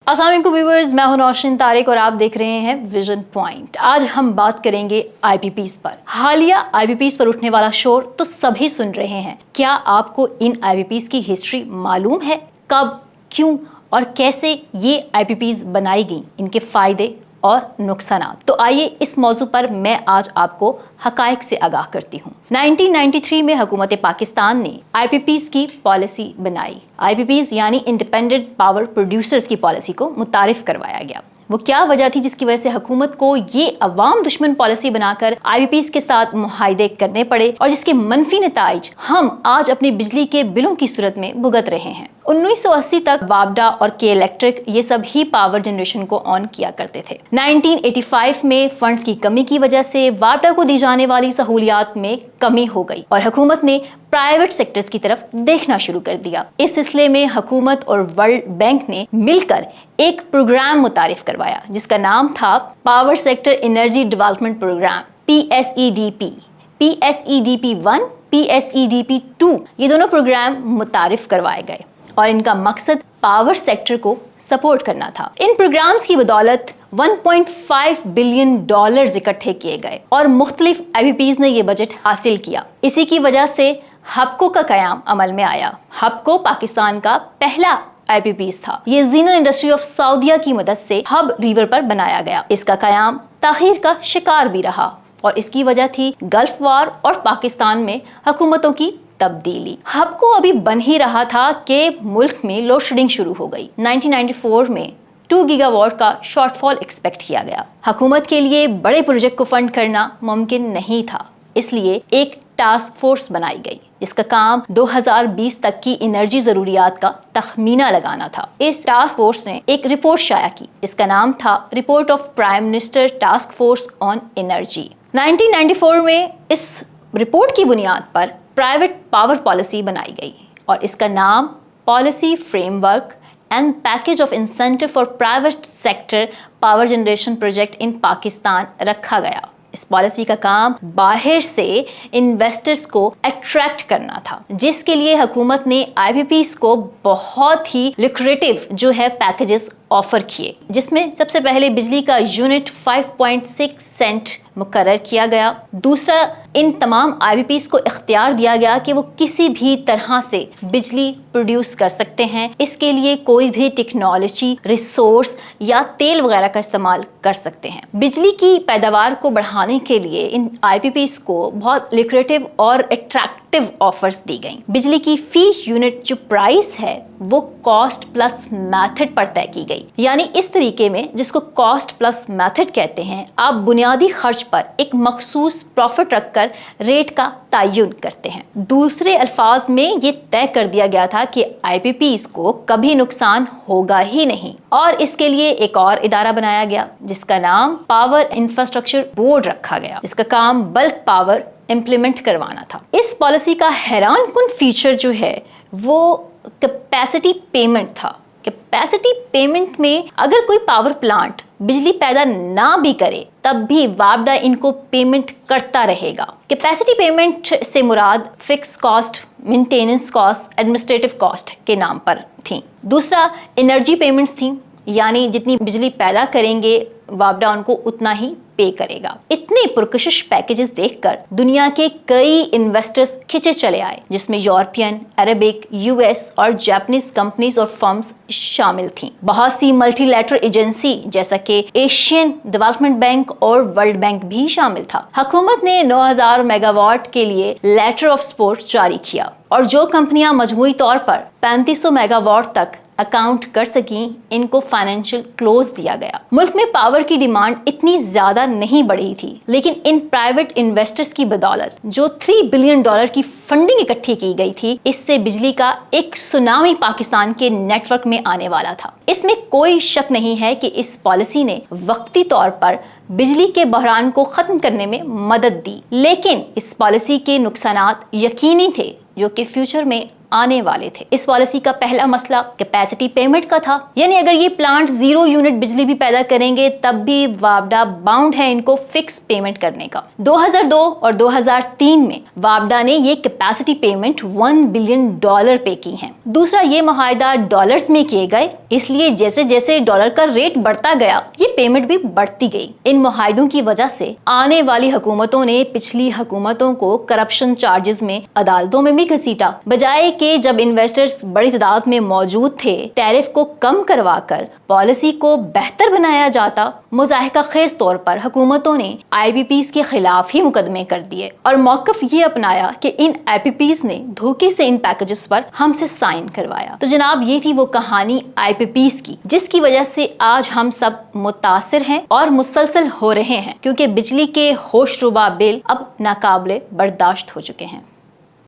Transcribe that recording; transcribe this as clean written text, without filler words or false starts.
अस्सलाम वालेकुम व्यूअर्स, मैं हूं नौशीन तारिक और आप देख रहे हैं विजन पॉइंट। आज हम बात करेंगे आईपीपीज पर। हालिया आईपीपीज पर उठने वाला शोर तो सभी सुन रहे हैं। क्या आपको इन आईपीपीज की हिस्ट्री मालूम है? कब, क्यों और कैसे ये आईपीपीज बनाई गई, इनके फायदे और नुकसानात। तो आइए इस मौजू पर मैं आज आपको हकायक से आगाह करती हूँ। 1993 में हुकूमत पाकिस्तान ने आईपीपीज की पॉलिसी बनाई। आईपीपीज यानी इंडिपेंडेंट पावर प्रोड्यूसर्स की पॉलिसी को मुतारिफ करवाया गया। वो क्या वजह थी जिसकी वजह से हुकूमत को ये अवाम दुश्मन पॉलिसी बनाकर आईपीपीज के साथ मुआहदे करने पड़े और जिसके मनफी नताइज हम आज अपनी बिजली के बिलों की सूरत में भुगत रहे हैं। 1980 तक वापडा और के इलेक्ट्रिक ये सब ही पावर जनरेशन को ऑन किया करते थे। 1985 में फंड्स की कमी की वजह से वापडा को दी जाने वाली सहूलियात में कमी हो गई और हुकूमत ने प्राइवेट सेक्टर्स की तरफ देखना शुरू कर दिया। इस सिलसिले में हुकूमत और वर्ल्ड बैंक ने मिलकर एक प्रोग्राम मुतारिफ करवाया जिसका नाम था power sector energy development program, PSEDP। PSEDP 1, PSEDP 2 ये दोनों प्रोग्राम मुतारिफ करवाए गए और इनका मकसद पावर सेक्टर को सपोर्ट करना था। इन प्रोग्राम्स की बदौलत 1.5 बिलियन डॉलर्स इकट्ठे किए गए और मुख्तलिफ आईपीपीज ने ये बजट हासिल किया। इसी की वजह से हबको का कयाम अमल में आया। हबको पाकिस्तान का पहला आईपीपीज था। ये ज़ीनो इंडस्ट्री ऑफ सऊदिया की मदद से हब रिवर पर बनाया गया। इसका कयाम ताखीर का शिकार भी रहा और इसकी वजह थी गल्फ वॉर और पाकिस्तान में हुकूमतों की तब्दीली। हबको अभी बन ही रहा था कि मुल्क में लोड शेडिंग शुरू हो गई। 1994 में 2 गीगावाट का शॉर्टफॉल एक्सपेक्ट किया गया। हुकूमत के लिए बड़े प्रोजेक्ट को फंड करना मुमकिन नहीं था, इसलिए एक टास्क फोर्स बनाई गई जिसका काम 2020 तक की एनर्जी जरूरियात का तखमीना लगाना था। इस टास्क फोर्स ने एक रिपोर्ट शाया की, इसका नाम था report of prime minister task force on energy. 1994 में इस रिपोर्ट की बुनियाद पर प्राइवेट पावर पॉलिसी बनाई गई और इसका नाम policy framework and package of incentive for private sector power generation project in Pakistan रखा गया। इस पॉलिसी का काम बाहर से इन्वेस्टर्स को अट्रैक्ट करना था, जिसके लिए हुकूमत ने आईपीपीज को बहुत ही लुक्रेटिव जो है पैकेजेस ऑफर किए, जिसमें सबसे पहले बिजली का यूनिट 5.6 सेंट मुकर्रर किया गया। दूसरा, इन तमाम आईपीपीज को इख्तियार दिया गया कि वो किसी भी तरह से बिजली प्रोड्यूस कर सकते हैं। इसके लिए कोई भी टेक्नोलॉजी, रिसोर्स या तेल वगैरह का इस्तेमाल कर सकते हैं। बिजली की पैदावार को बढ़ाने के लिए इन आईपीपीज को बहुत लुक्रेटिव और अट्रैक्टिव ऑफर्स दी गई। बिजली की फी यूनिट जो प्राइस है वो कॉस्ट प्लस मेथड पर तय की गई, यानी इस तरीके में जिसको कॉस्ट प्लस मेथड कहते हैं, आप बुनियादी खर्च पर एक मखसूस प्रॉफिट रखकर रेट का तयन करते हैं। दूसरे अल्फाज में ये तय कर दिया गया था कि आईपीपीज को कभी नुकसान होगा ही नहीं और इसके लिए एक और इदारा बनाया गया जिसका नाम पावर इंफ्रास्ट्रक्चर बोर्ड रखा गया, जिसका काम बल्क पावर इम्प्लीमेंट करवाना था। इस पॉलिसी का हैरान कुन फीचर जो है वो कैपेसिटी पेमेंट था। कैपेसिटी पेमेंट में अगर कोई पावर प्लांट बिजली पैदा ना भी करे तब भी वापडा इनको पेमेंट करता रहेगा। कैपेसिटी पेमेंट से मुराद fix cost, maintenance cost, administrative cost के नाम पर थी। दूसरा, एनर्जी पेमेंट्स थी, यानी जितनी बिजली पैदा करेंगे वापडा उनको उतना ही पे करेगा। इतने पुरकशिश पैकेजेस देखकर दुनिया के कई इन्वेस्टर्स खिंचे चले आए, जिसमें यूरोपियन, अरबिक, यूएस और जापानीज कंपनीज और फर्म्स शामिल थीं। बहुत सी मल्टीलैटरल एजेंसी जैसा कि एशियन डेवलपमेंट बैंक और वर्ल्ड बैंक भी शामिल था। हुकूमत ने 9000 मेगावाट के लिए लेटर ऑफ सपोर्ट जारी किया और जो कंपनियां मजमूई तौर पर 3500 मेगावाट तक अकाउंट कर सकी, इनको फाइनेंशियल क्लोज दिया गया। मुल्क में पावर की डिमांड इतनी ज्यादा नहीं बढ़ी थी, लेकिन इन प्राइवेट इन्वेस्टर्स की बदौलत जो 3 बिलियन डॉलर की फंडिंग इकट्ठी की गई थी, इससे बिजली का एक सुनामी पाकिस्तान के नेटवर्क में आने वाला था। इसमें कोई शक नहीं है कि इस पॉलिसी ने वक्ती तौर पर बिजली के बहरान को खत्म करने में मदद दी, लेकिन इस पॉलिसी के नुकसानात यकीनी थे जो कि फ्यूचर में आने वाले थे। इस पॉलिसी का पहला मसला कैपेसिटी पेमेंट का था, यानी अगर ये प्लांट 0 यूनिट बिजली भी पैदा करेंगे तब भी वापडा बाउंड है इनको फिक्स पेमेंट करने का। 2002 और 2003 में वापडा ने ये कैपेसिटी पेमेंट $1 बिलियन पे की हैं। दूसरा, ये मुआहदा डॉलर्स में किए गए, इसलिए जैसे जैसे डॉलर का रेट बढ़ता गया ये पेमेंट भी बढ़ती गई। इन मुआहदों की वजह से आने वाली हुकूमतों ने पिछली हुकूमतों को करप्शन चार्जेस में अदालतों में भी घसीटा, बजाय के जब इन्वेस्टर्स बड़ी तादाद में मौजूद थे टैरिफ को कम करवाकर पॉलिसी को बेहतर बनाया जाता। मुज़ाहिका खेज तौर पर हुकूमतों ने IPPs के खिलाफ ही मुकदमे कर दिए और मौक़िफ़ ये अपनाया कि इन IPPs ने धोखे से इन पैकेजेस पर हमसे साइन करवाया। तो जनाब, ये थी वो कहानी IPPs की जिसकी वजह से आज हम सब मुतासिर हैं और मुसलसल हो रहे हैं, क्योंकि बिजली के होशरुबा बिल अब नाकाबिले बर्दाश्त हो चुके हैं।